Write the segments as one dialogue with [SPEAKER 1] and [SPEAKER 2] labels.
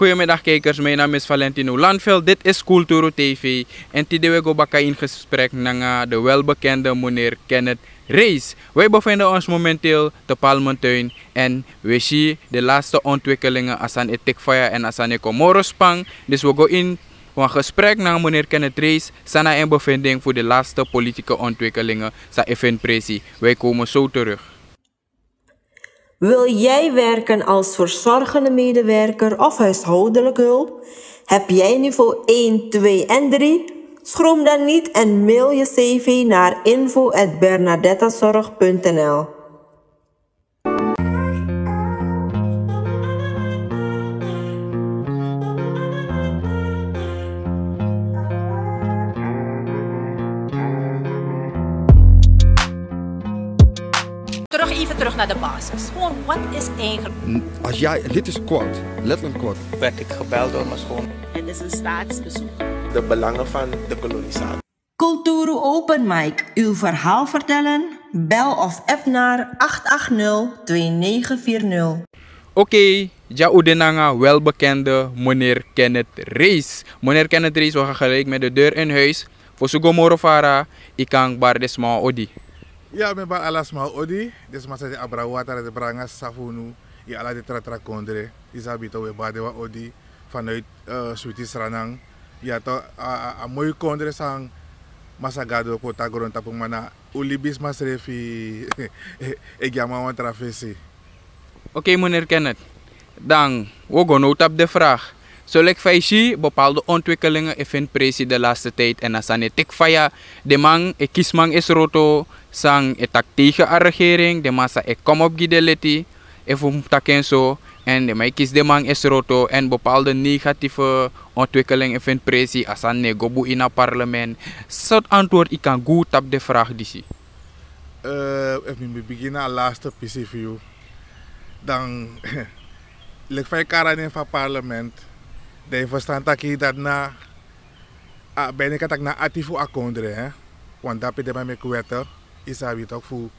[SPEAKER 1] Goedemiddag kijkers, mijn naam is Valentino Landveld. Dit is Culturo TV. En today we gaan in gesprek met de welbekende meneer Kenneth Reis. Wij bevinden ons momenteel te Palmentuin en we zien de laatste ontwikkelingen als aan het Tikfaya en als aan de Komorospang. Dus we gaan in een gesprek met meneer Kenneth Reis, sana en bevinding voor de laatste politieke ontwikkelingen sa event presi. Wij komen zo terug.
[SPEAKER 2] Wil jij werken als verzorgende medewerker of huishoudelijk hulp? Heb jij niveau 1, 2 en 3? Schroom dan niet en mail je cv naar info@bernadettazorg.nl.
[SPEAKER 3] Even terug naar de basis. Gewoon, wat is eigenlijk...
[SPEAKER 4] Als jij, dit is quote, letterlijk quote.
[SPEAKER 5] Werd ik gebeld door mijn schoon.
[SPEAKER 3] Het is een staatsbezoek.
[SPEAKER 5] De belangen van de kolonisatie.
[SPEAKER 2] Culturo Open Mic. Uw verhaal vertellen? Bel of app naar 880-2940.
[SPEAKER 1] Oké, ja, udenanga welbekende meneer Kenneth Reis. Meneer Kenneth Reis, we gaan gelijk met de deur in huis. Voor Sugomorofara, ik kan bar desma odi.
[SPEAKER 6] Ja, ik ben alles maar odi. Dus maar de abrawata de branga safunu. Je ala de tratra kondre. Isabito we badewa odi vanuit Suriname. Ja, toch een mooie kondre sang masagado kota grond tapung mana ulibis masrefi. Ik ga maar travesi.
[SPEAKER 1] Oké, meneer Kenneth. Dan, we gaan nou op de vraag. Zo lijkt feestje bepaalde ontwikkelingen in presi de laatste tijd en als aan het tikfaya de man e kiesman is roto sang e tak tegen de regering de massa e kom op gideleti e vum taken zo en de mij kies de man is roto en bepaalde negatieve ontwikkelingen in presi als aan ne gobu in het parlement. Soort antwoord ik kan goed op de vraag die.
[SPEAKER 6] Even we beginnen aan laatste PCVU. Dan lijkt wij karanen van parlement. De verstand dat na ben ik dat na atifu akondre hè, want dat is de mijn kwetta is het ook voor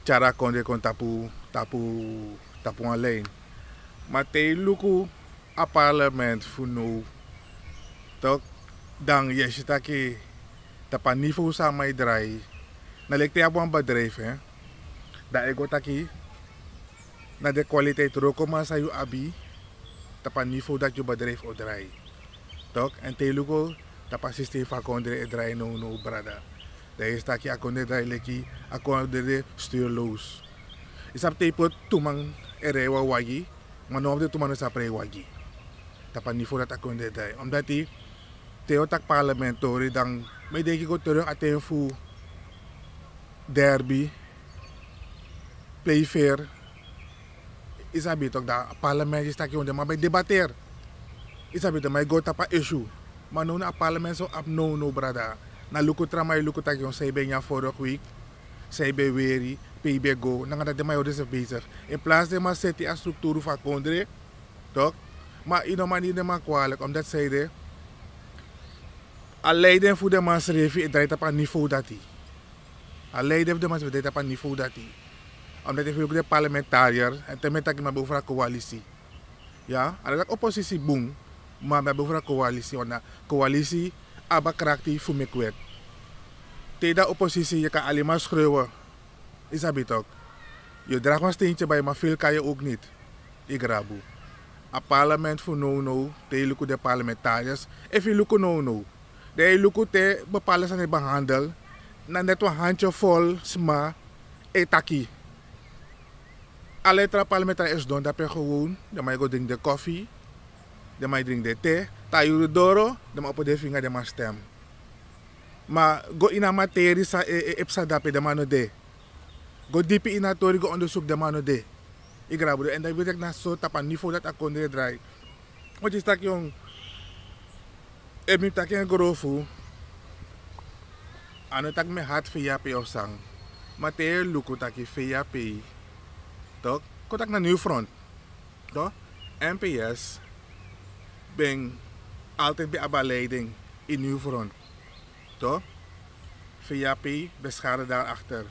[SPEAKER 6] chara kondre kon tapu alleen. Maar te luku a parlement voor nu toch dan je zit dat je tapa niveau samen drai, na lekte op een bedrijf hè, dat ik ook dat na de kwaliteit rokoma sa je abi. Tapa niveau dat je bedrijf opdraait. Toch? En telugu, tapa systeem van kondre draai no brada. Dat is dat je akondre draai leki, akondre stuurloos. Is dat type tumang erewa wagi, maar no op de tumang is apre wagi. Tapa niveau dat akondre draai. Omdat die teotak parlementori dan, mij denk ik ook terug aan voor derby, playfair. Is het toch dat parlement is dat je maar bij debatteer. Is het toch maar go tapa issue. Maar nu na parlement zo ab no brada. Na luku tramai luku tak je zei ben ja vorige week. Zei bij weri, PB go. Dan gaat de mij dus bezig. In plaats de maar zet die structuur van kondre, toch? Maar in een manier de maar kwalijk omdat zij de alleen voor de man schreef je draait op een niveau dat hij. Alleen voor de man draait op een niveau dat hij. Omdat ik ook de parlementariër en ten minste ik ben over een coalitie. Ja, en dat is oppositie boom, maar ben over een coalitie. Want de coalitie abakrakti voor me kwijt. Tegen de oppositie je kan alleen maar schreeuwen. Is dat ook? Je draagt een steentje bij, maar veel kan je ook niet. Ik rabu. Een parlement voor no, tegen de parlementariërs. Even lukken no. De lukken te bepalen zijn behandeld. Na net een handje vol sma etaki. Alle parlementariërs is doen dat je gewoon, dan mag je drinken de koffie, dan mag je drinken de thee, tayo doro, dan mag je op de vinger de maar stem. Maar go in een materie sa epsa dape de mano de. Go diep in het tori go onderzoek de mano de. Ik raad en dan weet ik na zo tap aan niveau dat ik kon draai. Want je stak jong, ik ben tak een grofu, aan het tak me hart via pe of sang, maar te luku tak je via pe. Toch? Kontak naar Nieuw Front. Toch? NPS ben altijd bij abeleiding in Nieuw Front. Toch? VAP beschade daarachter.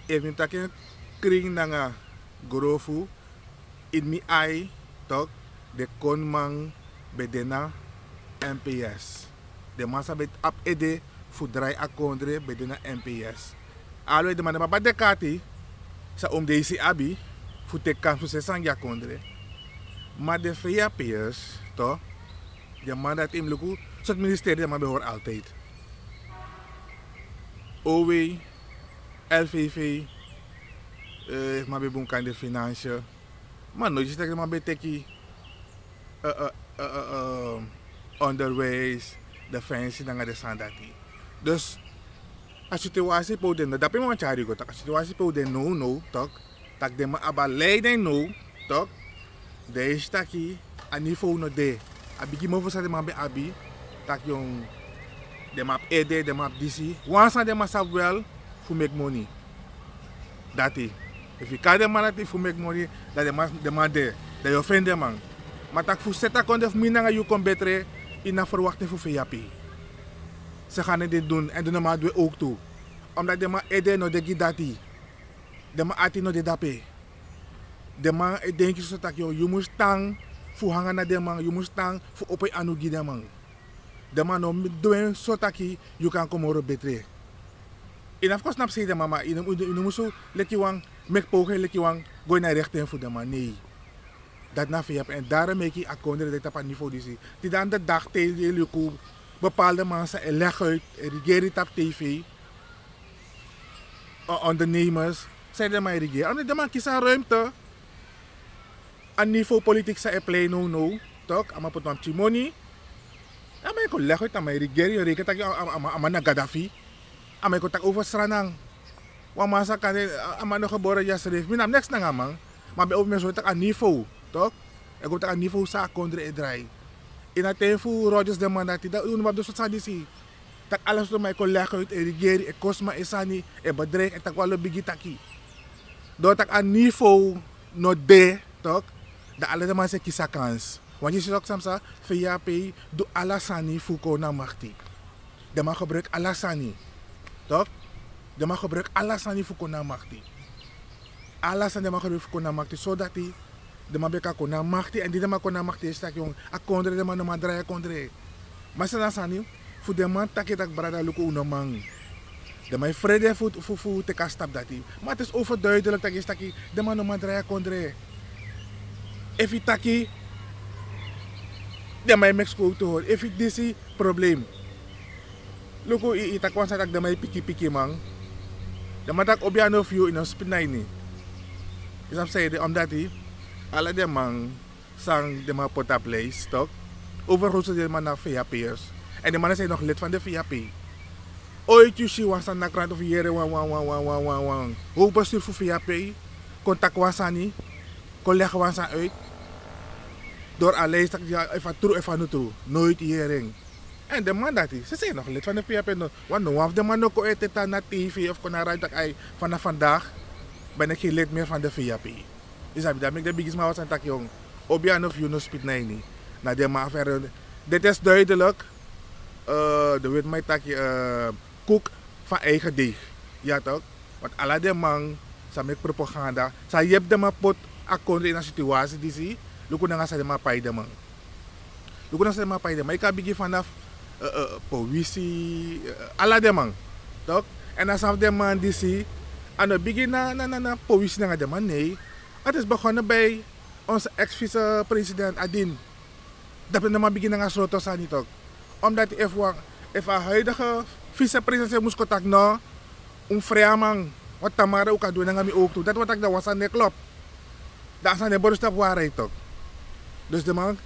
[SPEAKER 6] Even dat je kring nanga grofu in mi ai toch? De konmang bedena NPS. De man sabit ap ede fu drai a kondre bedena NPS. Alwe de man ba de kati sa deze abi fu te kan fu se sangya kondre. Maar de VAP'ers, toch? De man dat im luku, het ministerie de man behoort altijd. OW, LVV, maar bij boeken de financiën. Maar nooit is dat maar bij teki onderwijs, defensie, dan gaat de sandati. Dus, als je situatie po den, dat ben je maar go, als je situatie po den no, toch? Dat de man aba leiden no, toch? De is taki, aan niveau no de. Abigi mo voor de man bij abi, tak jong. De map ED, de map DC. Once de man sap wel, for make money. Dat is. If you kan de man dat for make money, dat de man de. Dat je offend de man. Maar tak voor zeta kon de minanga you kon betere, in een verwachting voor VAP. Ze gaan dit doen en de man doen ook toe. Omdat de man ED no de gidati. De man ati no de dape. De man denk je zo dat je moet staan voor hangen naar de man, je moet staan voor op je anugi de man. De man no doen zo dat je kan komen op betre. En of course snap ze de mama, je moet zo leki wang, mek pogen leki wang, go naar recht voor de man. Nee. Dat na VAP en daarom maak je akkoorden dat op een niveau die die dan de dag tegen je bepaalde mensen leg uit, regering op tv, ondernemers, zijn de maar regeren. Omdat de man kiest aan ruimte. Aan niveau politiek zijn play no, toch? Ama pot mam chimoni. Ama ko leg uit aan mijn regering, reken dat je ama na Gaddafi. Ama ko tak over Sranang. Wa masa kan ama no geboren ja schreef. Minam next na nga man. Maar bij over zo tak aan niveau, toch? Ik go tak aan niveau sa kondre e drai. In a tefu Rogers de man dat dat uno dus wat sadisi. Tak alles do mij ko leg uit e regering e kosma e sani e bedrijf e tak walo bigi taki. Do tak aan niveau no de, toch? Dat alle de mensen kiezen kans. Want je ziet ook soms dat VAP doet alasani fuko na machti. De man gebruikt alasani. Toch? De man gebruikt alasani fuko na machti. Alasani de man gebruikt fuko na machti. Zodat hij de man beka kon na machti. En die de man kon na machti is dat jong. A kondre de man no man draai a kondre. Maar ze dan sani. Voor de man takje dat brada luko uno man. De man vrede voor te kan stap dat hij. Maar het is overduidelijk dat je stakje de man no man draai a kondre. If je taki, dan mijn Mexico te horen. If je disi probleem. Luko itak wan sa tak dan mijn piki man. Dan matak obya no view in een spinay ni. Is dat zei omdat hij alle de man sang de man pota place toch. Overigens de man naar VAP'ers. En de mannen zijn nog lid van de VAP. Ooit je zie was aan de krant of jere wan. Hoe bestuur voor VAP? Contact was aan niet. Collega was aan uit. Door alleen dat ja, even true, even niet true. Nooit hierin. En de man dat is, ze zijn nog lid van de VAP. Want no of de man ook ooit naar TV of kon naar radio dat vanaf vandaag ben ik geen lid meer van de VAP. Is dat ik de biggest man was aan tak jong. Obian of you no spit nee niet. Na de man verder. Dit is duidelijk. De weet mij tak koek van eigen deeg. Ja toch? Want alle de man zijn met propaganda. Zij hebt de man pot akkoord in een situatie die zie. Luko na nga sa mga paida man. Luko na sa mga paida. May kabigi vanaf politie, ala de man. Toch? En als af de man die zie, ano bigi na politie na nga de man. Nee. Het is begonnen bij onze ex-vice-president Adin. Dat we naman bigi na nga sloto sa nito. Omdat if een huidige vice-president moest contact no, vreemang, wat tamara ook kan doen, dan gaan we ook toe. Dat wat ik dan was aan de klop. Dat zijn de borstap waarheid toch. Dus de man,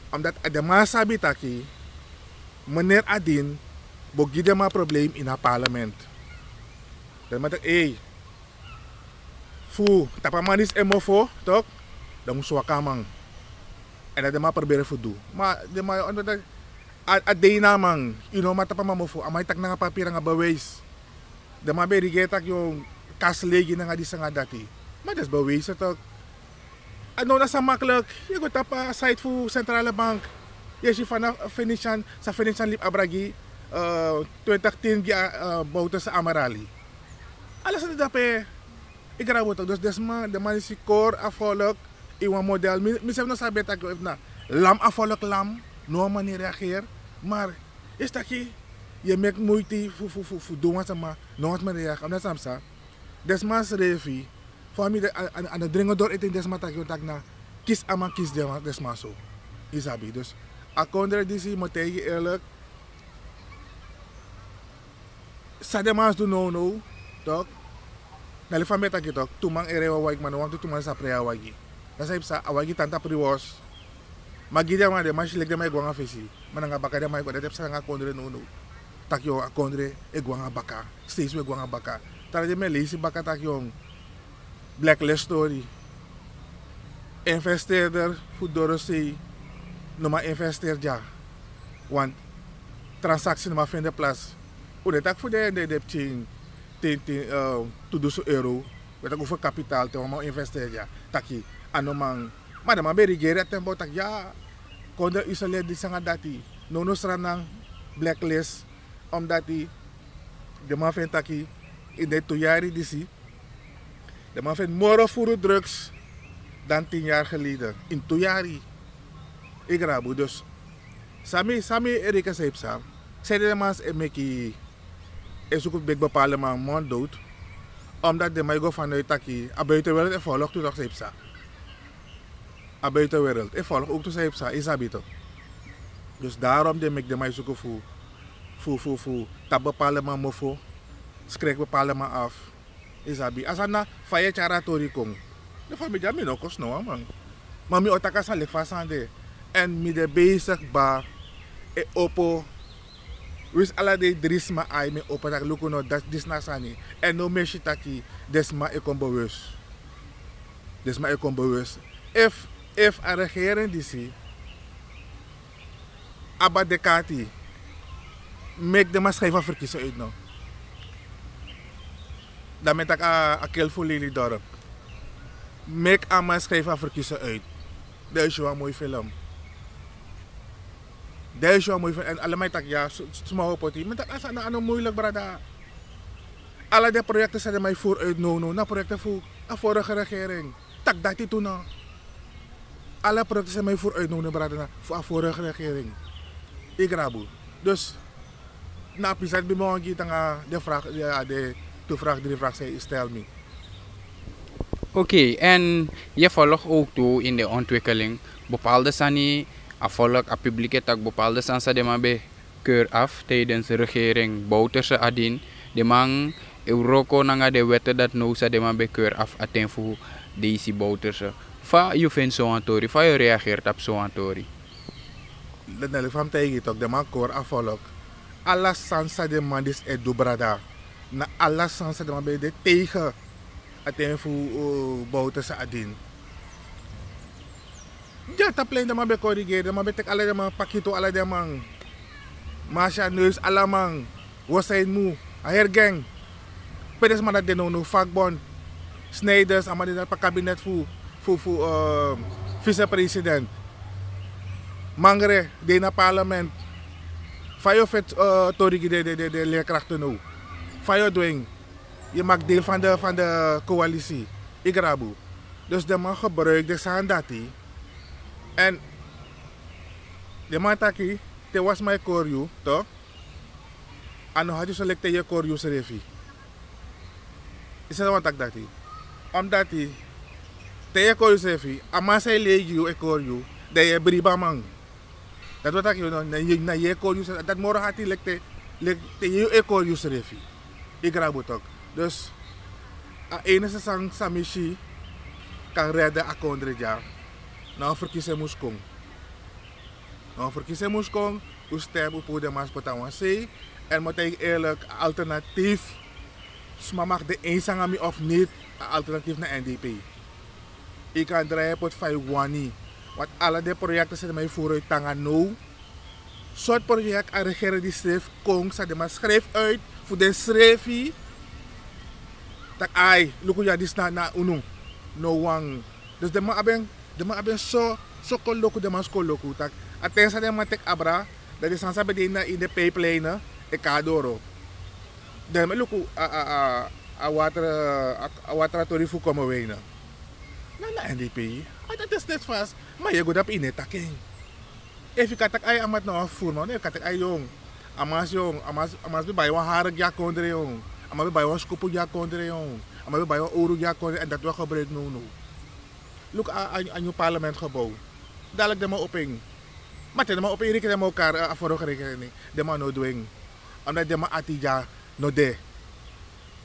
[SPEAKER 6] omdat de man sabi taki, meneer Adin, bogi de man probleem in het parlement. Dan moet ik, fu, tapaman is emofo, toch? Dan moet je man. En dat de man proberen te doen. Maar de man, omdat adé naman, maar tapaman mo fo, amay tak na nga papier nga bewijs. De man berigetak yung kaslegi na nga di sa nga dati. Maar dat is bewijs toch? Ano na sa makkelijk, je gaat op een site voor centrale bank. Je ziet vanaf financial lip abragi 2010 bouwt sa Amarali. Alles na dapat igrawo to. Dus de man is core afvolk Iwan model, misschien nog sabi dat ik na lam afvallig lam, no manier reageer, maar is dat je maakt moeite voor doen wat ze maar nooit meer reageren. Omdat samsa, desma's revi, voor mij aan het dringen door het in desma dat je na kies ama kies desma zo, isabi. Dus a kondre disi moet je eerlijk, sadema's doen no, toch? Nali van met dat toen man erewa wagi man, want toen man saprea wagi. Dat is sa awagi tanta priwos. Magida man de machine de mai gwanga fesi. Mananga baka de mai dat heb sa nga kondre no. Takyo a kondre e gwanga baka. Steeds we gwanga baka. Tara de me leisi baka takyo blacklist story. Investeerder voor say no ma investeer ja. Want transactie no ma vinden plaats. O de tak voor de chain €2.000. Weet ik hoeveel kapitaal te maar investeer ja. Taki anomang. Maar de man berigeren tempo tak ja. Konde isoleer di sanga dati. Nono stranang blacklist omdat die de man vindt taki in de 2 jaar disi. De man vindt more voor drugs dan 10 jaar geleden. In 2 jaar. Ik rabu dus. Sami Erika zei sam. Zei de man meki is ook een bepaalde man dood. Omdat de mij go vanuit taki a buitenwereld en volgt toen nog zei a buitenwereld. En volgt ook toen zei is habito. Dus daarom de ik de mij zoeken voor dat bepaalde man mofo. Schrik bepaalde man af. Is habi. Als na faye charatori kong. De familie mi no kost no man. Maar mi otaka sa lek fasande. En mi de bezig ba e opo. Wis ala de drisma ai me opo tak luko no dat dis nasani. En no me shitaki desma e kom bewus. Desma e kom bewus. If a regering disi aba dekati make de mas schrijven verkiezen uit nou. Dan met Actueel voor Lili dorp. Make a mas schrijven verkiezen uit. Dat is een mooi film. Dat is een mooi film. En allemaal tak ja, smaak op het. Maar dat is een moeilijk brada. Alle de projecten zijn mij vooruit no. Na projecten voor de vorige regering. Tak dat die toen nou. Alle projecten zijn mij vooruit no brada voor de vorige regering. Ik rabu. Dus na pisat bij me de vraag, ja, de vraag die zij stel me.
[SPEAKER 1] Oké, en je volgt ook toe in de ontwikkeling. Bepaalde sani, volk, a publieke tak, bepaalde sansa de man bij keur af tijdens de regering Bouterse adin. De man Euroko nanga de wetten dat nou sa de man bij keur af aten voor deze Bouterse. Fa je vindt zo'n tori, fa je reageert op zo'n tori.
[SPEAKER 6] Dat is van tegen toch, de man koor afvolk. Alla sansa de man is edu brada. Na alla sansa de man bij de tegen aten voor Bouterse adin. Ja, dat plein de man bij corrigeren, de man bij tek alle de man pakito, alle de man. Masha neus, alle man. Was zijn moe, a hergang. Pedes man dat de no vakbond. Snijders, maar die dat pa kabinet voor vice-president. Mangre, de na parlement. Fayo vet torigi de leerkrachten nou. Fayo doing. Je maakt deel van de coalitie. Ik rabu. Dus de man gebruikt de sandati. En de man taki, te was mijn korju, toch? En dan had je selecte je korju serefi. Is dat wat ik dacht? Omdat hij te je korju serefi, ama say legi je korju, dat je briba man. Dat wat ik na je korju serefi, dat morgen had hij lekte je korju serefi. Ik rabu toch. Dus a enige sang samishi kan redden a kondre ja. Nou verkiezen moest komen. Nou verkiezen moest komen. U stem op de maatschappij C. En moet ik eerlijk alternatief. Maar mag de eenzame of niet alternatief naar NDP. Ik kan draaien op het 5 wani. Want alle de projecten zijn mij vooruit tangen nou. Soort project aan regeren die schrijft. Kong zet de maar schrijf uit. Voor de schrijfie. Tak ai. Look ja die na uno. No wang. Dus de man hebben zo koloko de man koloko tak. Atensa de man tek abra, dat is sansa bedina in de pipeline e kadoro. De man luku a water tori fu komen wena. Na NDP. Dat is vast net vast. Maar je gaat op in het taking. Even katak ay amat na voer man. Even katak ay jong. Amas bij een harig ja kondre jong. Amas bij een skopo ja kondre jong. Amas bij een oru ja kondre en dat we gebruikt nu. Look aan je parlementgebouw. Dadelijk de maar oping. Maar de maar oping rekenen met elkaar vorige rekening. De maar no doing. Omdat de maar atija no de.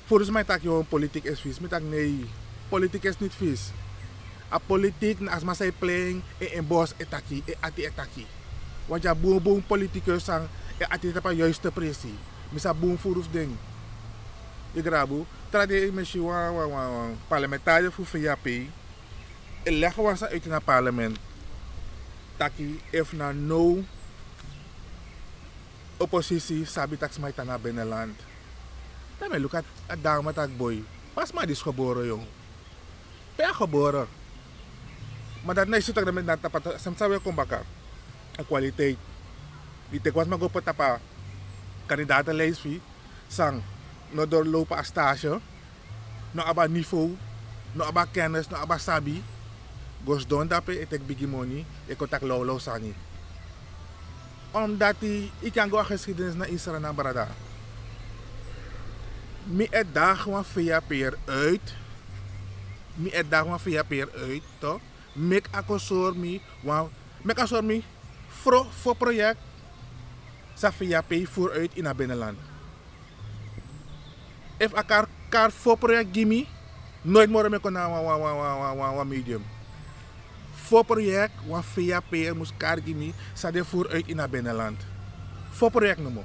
[SPEAKER 6] Volgens mij tak je politiek is vies. Maar tak nee. Politiek is niet vies. A politiek als maar zij playing in bos etaki etaki. Want ja boom politicus sang ati tapa juiste pressie. Misa boom voor ding. Je grabu. Trade misschien parlementariër voor VAP. Leggen we ze uit in het parlement. Taki if na no oppositie sabi tax mij naar binnenland. Dan ben ik at dame tak boy. Pas maar die is geboren jong. Ben geboren. Maar dat is toch dat met tapat soms weer kom bakken. Een kwaliteit. Die tekwas maar op tapa. Kandidatenlijst vie. Sang. No doorlopen als stage. No aba niveau. No aba kennis. No aba sabi. Gos don dape. Ik tek biggie money. Ik kontak lolo sani. Omdat ik kan go geschiedenis naar Israël brada. Mi het dag gewoon VAP uit. Mi het dag gewoon VAP uit, toch? Mek akosor mi, mek akosor mi voor project sa VAP vooruit in het binnenland. If akar voor project gimme, nooit meer me kon na medium. Voor project wa VAP moest kar gimme sa de vooruit in het binnenland. Voor project no mo.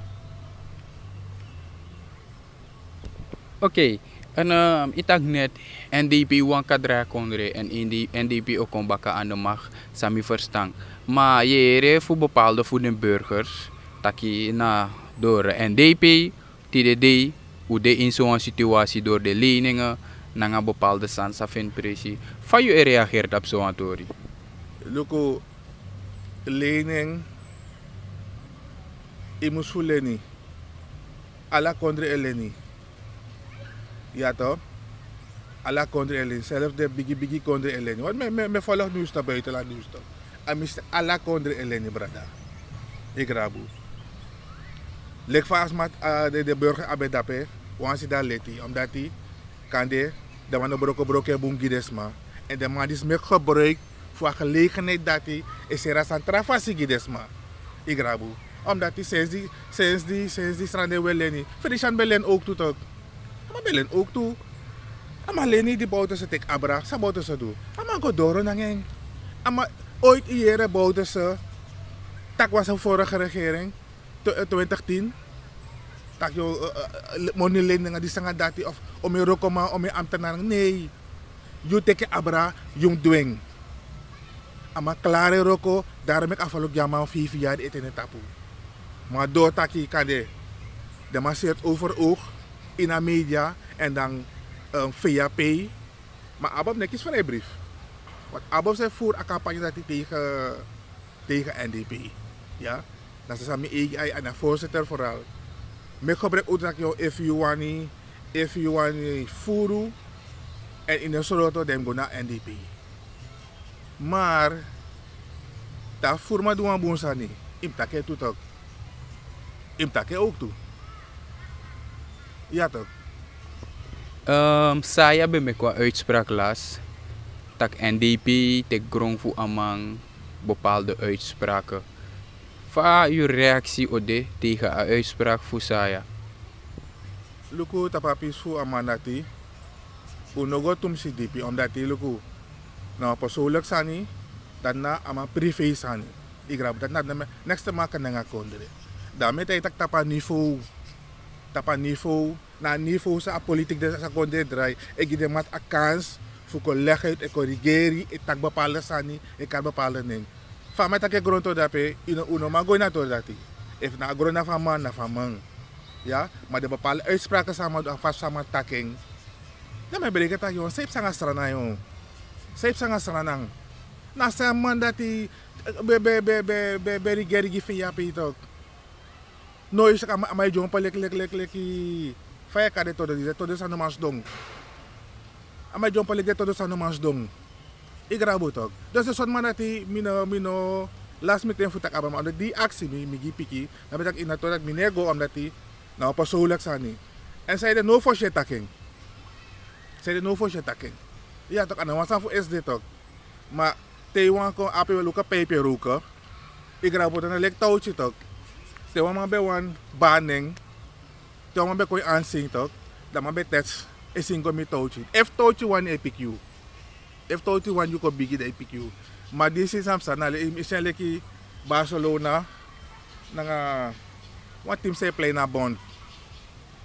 [SPEAKER 1] Oké, en itak net NDP wan kadra kondre en NDP ook kon bakken aan de macht, sami verstang. Maar je voor bepaalde voor de burgers, taki na door NDP, TDD, hoe de in zo'n situatie door de leningen, naar een bepaalde sansafin-pressie. Van je reageert op zo'n tori?
[SPEAKER 6] Loko, lening, ik moest voelen niet. Alla kondre eleni. Ja toch? Alla kondre eleni. Zelfs de biggie kondre eleni. Want me volgt nieuws naar buitenland nieuws toch. En mis alla kondre eleni brada. Ik rabu. Lek vast met de burger abedape. Want ze daar leti. Omdat die kan de man broken boom gidesma. En de man is meer gebruikt voor gelegenheid dat hij is er als een trafasi gidesma. Ik rabu. Omdat die sinds die stranden wel leni. Frishan belen ook toe toch. Maar belen ook toe. Maar leni die bouten ze tek abra. Sa bouten ze doen. Maar go doro nangeng. Maar ooit hier bouten ze. Tak was een vorige regering. 2010. Tak yo money lending die sangat dati of om je rokoma om je ambtenaar. Nee. You teke abra yung dwing. Ama klare roko. Daarom ik afvalok jama 5 jaar eten in tapu. Maar door taki kade. De masseert over oog in de media en dan VAP. Maar Abob nekjes vrijbrief. Want Abob zei voor een campagne dat hij tegen NDP. Ja? Dat is aan mijn en de voorzitter vooral. Ik gebruik ook dat je if you want voeren en in de Soroto dan go naar NDP. Maar dat voor me doen aan boonsani. Imtake toe toch. Imtake ook toe. Ja toch?
[SPEAKER 1] Saya ben ik qua uitspraak las. Dat NDP te grond voor amang bepaalde uitspraken. Wat is uw reactie op de tegen een uitspraak voor Saya?
[SPEAKER 6] Luku tapapis voor amanati. Unogo tum si DP omdat die luku na persoonlijk sani dan na ama privé sani. Ik grab dat na next maken na kondre. Daarmee dat ik tapa niveau na niveau sa politiek de sa kondre drai. Ik geef mat a kans voor collega uit corrigeri ik tak bepaalde sani ik kan bepaalde ning. Van mij tak ik grond to dape uno mago na to dati. If na grond na van man. Ja, maar de bepaalde uitspraken samen doen vast samen taking. Dan mij berekent dat joh, zeep sang asrana joh. Zeep sang asranang. Na sa man dat die berigeri gifia pitok. No is amai jong pa leki. Faya kade todo sa no mas dong. Amai jong pa leki todo sa no mas dong. Ik grabo toch. Dus de soort man dat hij mino last meteen voor tak abam. Omdat die actie mi piki. Dan ben ik in dat meneer go omdat hij nou persoonlijk zijn. En zij de no for shit taking. Zij de no for shit taking. Ja toch, en dan was dat voor SD toch. Maar Taiwan kon apen wel ook een pijpje roken. Ik grabo dan een lek touwtje toch. Taiwan man bij een baning. Taiwan man bij kon aanzien toch. Dan man bij tets is in kom met touwtje. If touwtje one epic you. If touwtje one you kan biggie de epic you. Maar dit is Amsterdam. Nou, is een leki Barcelona. Nanga wat team zij play na bond.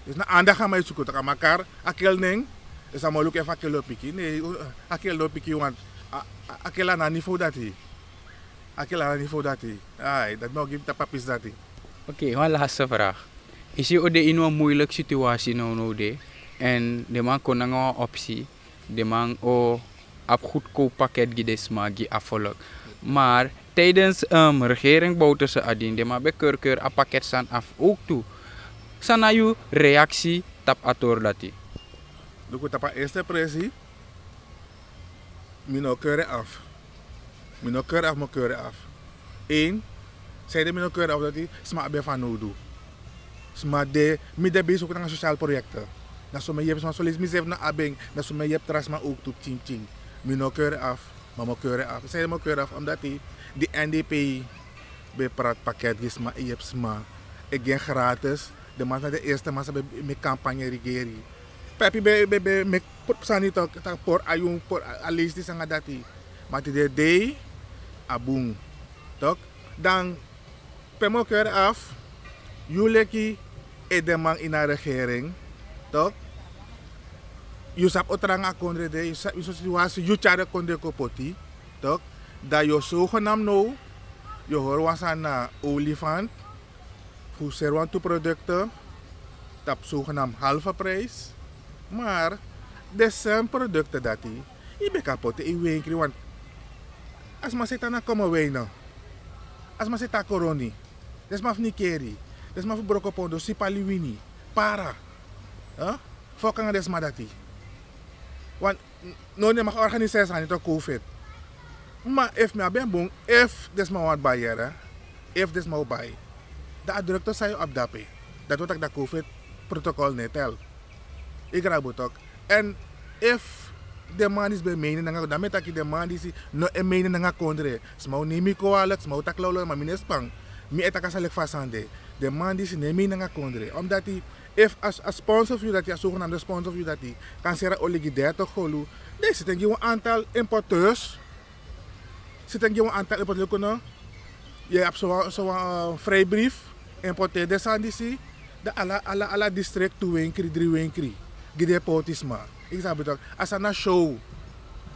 [SPEAKER 6] Dus na aandacht gaan wij zoeken toch. Maar elkaar akkel ning. Dus dan moet ik even akkel lopiki. Nee, akkel lopiki want akkel aan niveau dat hij. Akkel aan niveau dat hij. Ai, dat nog geeft de papis dat hij.
[SPEAKER 1] Oké, een laatste vraag. Is je in een moeilijke situatie nou en de man kon een optie, de man op goedkoop pakket die afvolgt. Maar tijdens regering bouwt ze adien, de man bij keur een pakket staan af ook toe. Sana je reactie tap ator dati.
[SPEAKER 6] Doe ik tapa eerste pressie. Mino keuren af. Mino keuren af. Eén, zij de mino keuren af dat hij smaak bij van nodig. Maar de midden bezig met sociale projecten. Dat zo me je hebt zo'n solis naar abeng. Dat zo me je hebt trasma ook toe ching ching. Mino keuren af, maar mo keuren af. Zij mo keuren af omdat die NDP bij praat pakket is maar je hebt sma. Ik ga gratis. De man de eerste man bij campagne regering. Papi bij met sani toch por ayung por alis die sanga dati. Maar die day abung. Toch? Dan pemo keuren af. Jullie de man in de regering, toch? Je hebt ook een kondre, je hebt een situatie, je hebt een kondre kopoti, toch? Dat je zogenaamd nou, je hoort was aan olifant, voor serwantu producten, dat zogenaamd halve prijs, maar de zijn producten dat je bent kapot in winkel, want als je zit aan komen wijnen, als je zit aan corona, dat is maar niet keri. Dus maar voor brokopondo, si paliwini, para. Fokken des maar dat. Want nooit mag organiseren aan het COVID. Maar if me ben bang, if des maar wat bij if des maar bij, dat drukte zij op dat pe. Dat wordt ook dat COVID protocol net tel. Ik raak het ook. En if de man is bij mening, dan met dat de man is no een mening naar kondre. Smau nemi koalek, smau tak lolo, maar mines pang. Mi etaka salek fasande. De man die neem mee naar kondre. Omdat hij, if as sponsor of you dat hij, zogenaamde sponsor of you dat hij, kan zeggen oligi 30 golu. Nee, zit een aantal importeurs. Zit een aantal importeurs. Je hebt zo'n vrijbrief. Importeer de sandisi. De alle district 2 winkri, 3 winkri. Gide potisma. Ik zeg het ook. Als een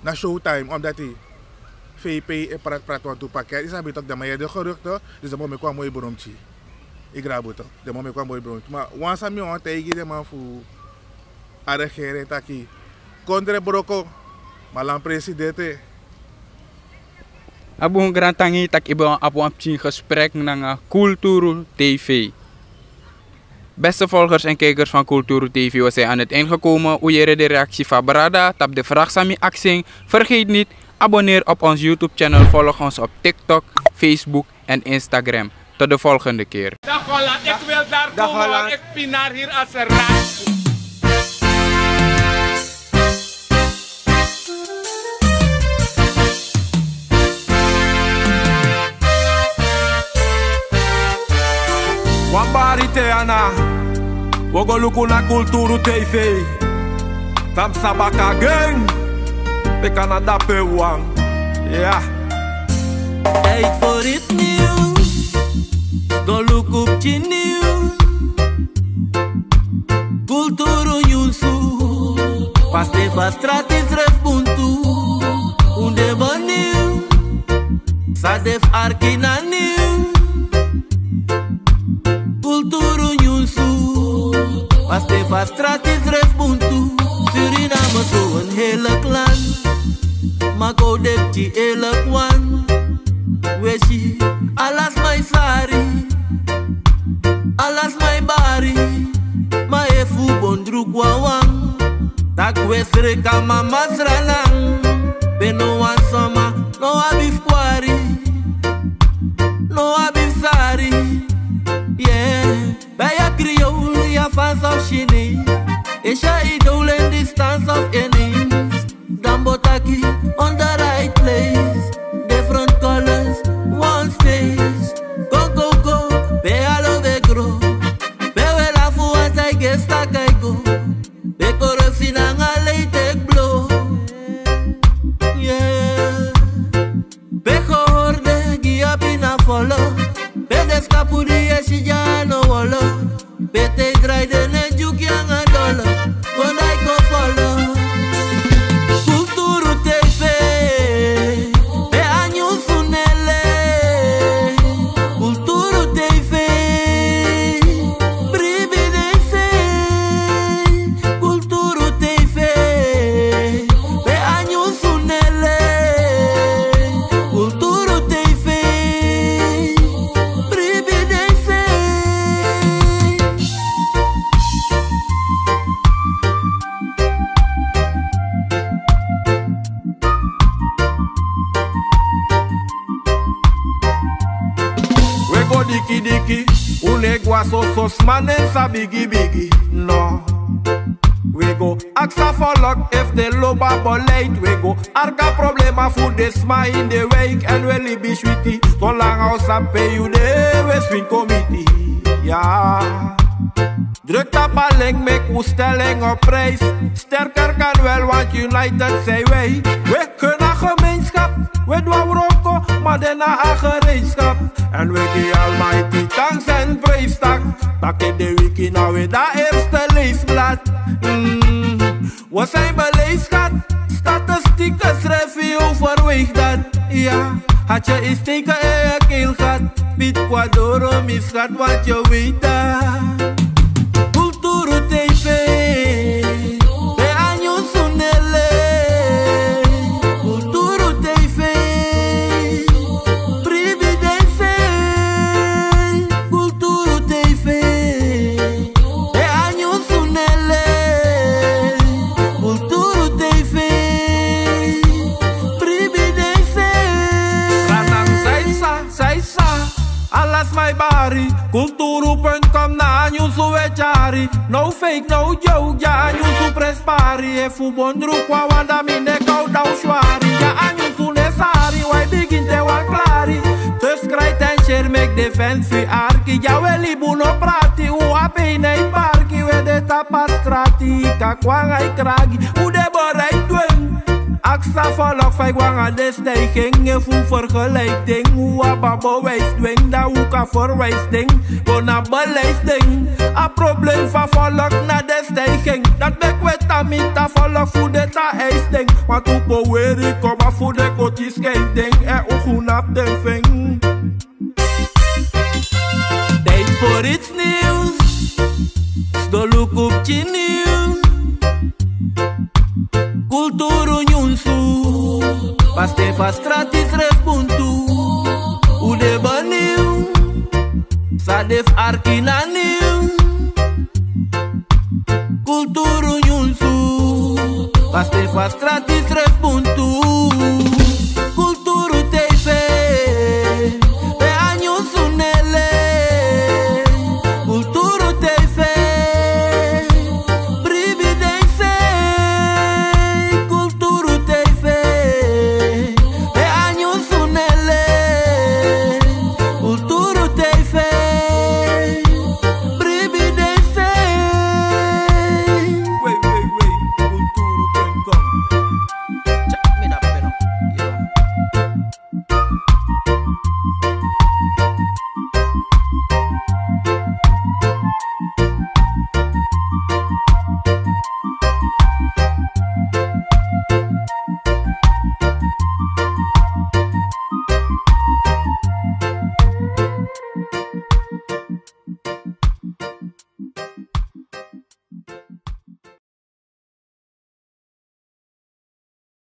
[SPEAKER 6] na showtime, omdat hij VP praat wat toe pakket. Ik zeg het ook, dat je de geruchten, dus dan moet ik wel mooi beroemd. Ik raak het ook. De moment kwam mooi beroemd. Maar once aan mij aan tegen de man voor de regering taki. Kondre broko, maar lang president.
[SPEAKER 1] Abu een grand tangi tak iba een gesprek naar Cultuur TV. Beste volgers en kijkers van Cultuur TV, we zijn aan het eind gekomen. Hoe je de reactie van Brada, tap de vraag Sami Aksing. Vergeet niet, abonneer op ons YouTube channel, volg ons op TikTok, Facebook en Instagram. Tot de volgende keer.
[SPEAKER 7] Dag Holland, ik wil daar komen, want ik pinaar hier als een raad.
[SPEAKER 8] Wambari Teana, we go look na Cultuur TV. Tam sabaka gang, we Canada pewang, ja.
[SPEAKER 9] Tijd voor het nieuws, go look op je nieuws. Cultuur nieuws, pas te straat is respontu. Unde baniu, sadef arkina nieuws. Cultuur nieuws, pas te straat is respontu. Suriname zo'n hele clan, maar go dep die hele kwan. Weshi, alas my sari, alas my bari, ma efu bondru kwawang, tak wesre kama masranang, beno wan follow. Bedes kapuri esija no wolo. Bete drai de ne jukiang a dollar. Kondai ko follow. Kulturu TV. Be anyu sunele. Kulturu TV. Bribi de fe. Kulturu TV. Be anyu sunele. Kulturu TV. Bribi de fe.
[SPEAKER 8] We go diki diki, unegwa sos manen sa bigi bigi. No. We go aksa volk if de loba beleid. We go arka problema voor de sma in de week. En we libi sweetie, zolang als aan pay you de we swing committee. Ja. Druk tapaling, make uw stelling op prijs. Sterker kan wel, want united zijn wij. We kunnen gemeenschap, we doen roko, maar daarna een gereedschap. En we die almighty thanks en praise tak. Tak in de wiki nou weer dat eerste leesblad. We zijn beleefd, schat. Statistieken schrijf je overweeg dat. Ja, had je eens steken in je keel gehad. Piet Quadoro misgaat, want je weet dat. Kulturu TV. Be anyu sunele. Kulturu TV. Bribi de fe. Kulturu TV. Be anyu sunele. Kulturu TV. Bribi de fe. Ranang saisa. Alas my bari. Kulturu.com na anyu suwechari. No fake, no joke, ja anyu su prespari. E fu bondru kwa wanda mine kau dau shwari. Ja anyu su nesari, wai begin te wan klari. Subscribe en share, make defense fi arki. Ja we libu no prati, u ape nei parki. We de tapastrati, kakwang ai kragi. U de borei dwen. Aksa volk vijf wangen de stijging. Je voelt vergelijking. Hoe ababo wijst dwing. Dat hoe kan verwijsting. Gewoon naar beleiding. Een probleem van volk naar de stijging. Dat bek weet dat niet dat volk voor de ta eisting. Want hoe power ik kom maar voor de kotjes scheiding. En hoe goed op de ving. Tijd voor iets nieuws. Stoluk op je nieuws. Kulturu nyunsu. Paste fa stratis respuntu. Ude baniu. Sadef arkina niu. Kulturu nyunsu. Paste fa stratis